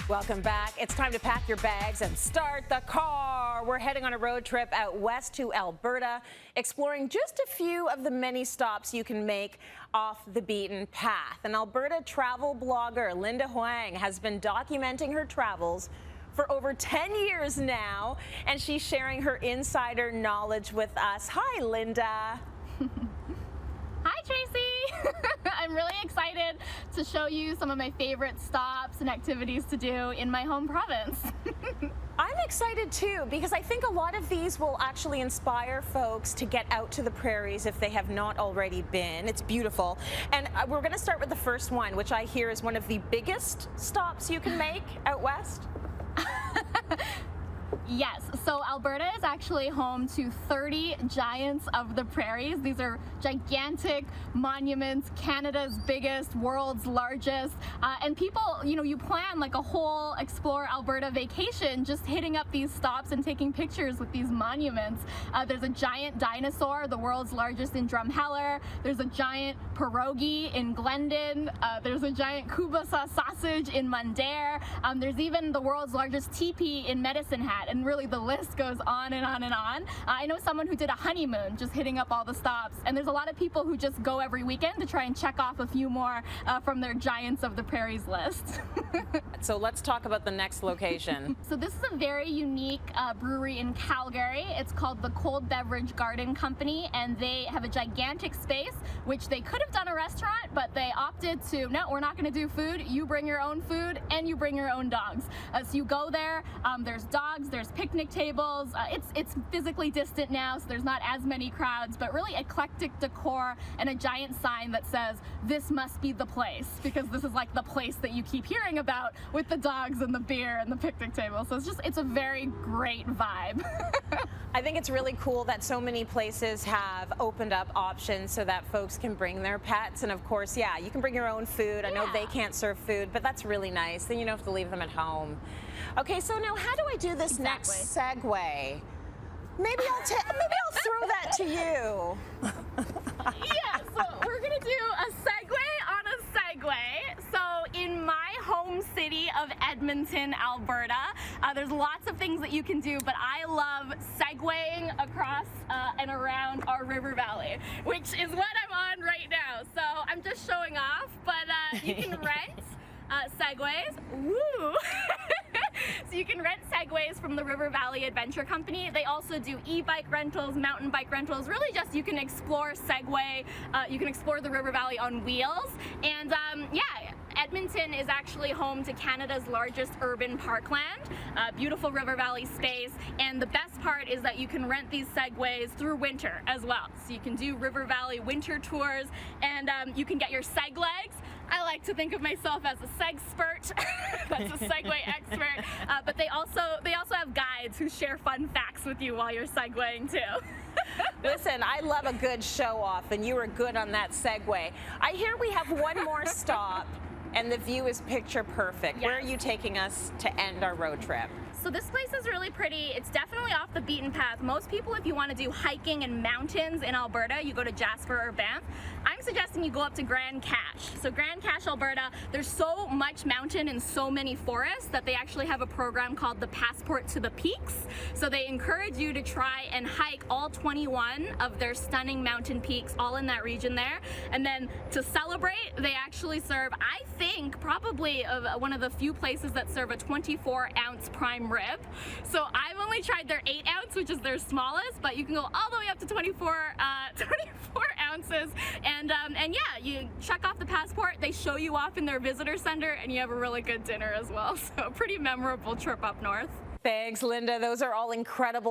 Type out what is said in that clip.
Welcome back. It's time to pack your bags and start the car. We're heading on a road trip out west to Alberta, exploring just a few of the many stops you can make off the beaten path. An Alberta travel blogger, Linda Huang, has been documenting her travels for over 10 years now, and she's sharing her insider knowledge with us. Hi, Linda. Hi, Tracy. I'm really excited to show you some of my favorite stops and activities to do in my home province. I'm excited too, because I think a lot of these will actually inspire folks to get out to the prairies if they have not already been. It's beautiful. And we're going to start with the first one, which I hear is one of the biggest stops you can make out west. Yes, so Alberta is actually home to 30 giants of the prairies. These are gigantic monuments, Canada's biggest, world's largest, and people, you plan like a whole Explore Alberta vacation just hitting up these stops and taking pictures with these monuments. There's a giant dinosaur, the world's largest in Drumheller. There's a giant pierogi in Glendon. There's a giant kubasa sausage in Mundare. There's even the world's largest teepee in Medicine Hat. And really the list goes on and on and on. I know someone who did a honeymoon just hitting up all the stops, and there's a lot of people who just go every weekend to try and check off a few more from their Giants of the Prairies list. So let's talk about the next location. So this is a very unique brewery in Calgary. It's called the Cold Beverage Garden Company, and they have a gigantic space, which they could have done a restaurant, but they opted to, no, we're not going to do food. You bring your own food and you bring your own dogs. So you go there, there's dogs, there's picnic tables. It's physically distant now, so there's not as many crowds, but really eclectic decor and a giant sign that says, this must be the place, because this is like the place that you keep hearing about with the dogs and the beer and the picnic table. So it's a very great vibe. I think it's really cool that so many places have opened up options so that folks can bring their pets. And of course, yeah, you can bring your own food. I know they can't serve food, but that's really nice. Then you don't have to leave them at home. Okay, so now how do I do this next segue? Maybe I'll throw that to you. Yeah, so we're gonna do a segue on a segue. So in my home city of Edmonton, Alberta, there's lots of things that you can do, but I love segueing across and around our river valley, which is what I'm on right now. So I'm just showing off, but you can rent segways. Woo! So you can rent segways from the River Valley Adventure Company. They also do e-bike rentals, mountain bike rentals, really just you can explore Segway, you can explore the River Valley on wheels. And yeah, Edmonton is actually home to Canada's largest urban parkland, beautiful River Valley space, and the best part is that you can rent these segways through winter as well. So you can do River Valley winter tours, and you can get your seg legs. I like to think of myself as a segspert. That's a Segway expert. But they also have guides who share fun facts with you while you're segwaying too. Listen, I love a good show off, and you were good on that segue. I hear we have one more stop, and the view is picture perfect. Yes. Where are you taking us to end our road trip? So this place is really pretty. It's definitely off the beaten path. Most people, if you want to do hiking and mountains in Alberta, you go to Jasper or Banff. I'm suggesting you go up to Grand Cache. So Grand Cache, Alberta, there's so much mountain and so many forests that they actually have a program called the Passport to the Peaks. So they encourage you to try and hike all 21 of their stunning mountain peaks, all in that region there. And then to celebrate, they actually serve, I think, probably one of the few places that serve a 24-ounce prime rib. So I've only tried their 8-ounce, which is their smallest, but you can go all the way up to 24 ounces. And yeah, you check off the passport, they show you off in their visitor center, and you have a really good dinner as well. So pretty memorable trip up north. Thanks, Linda. Those are all incredible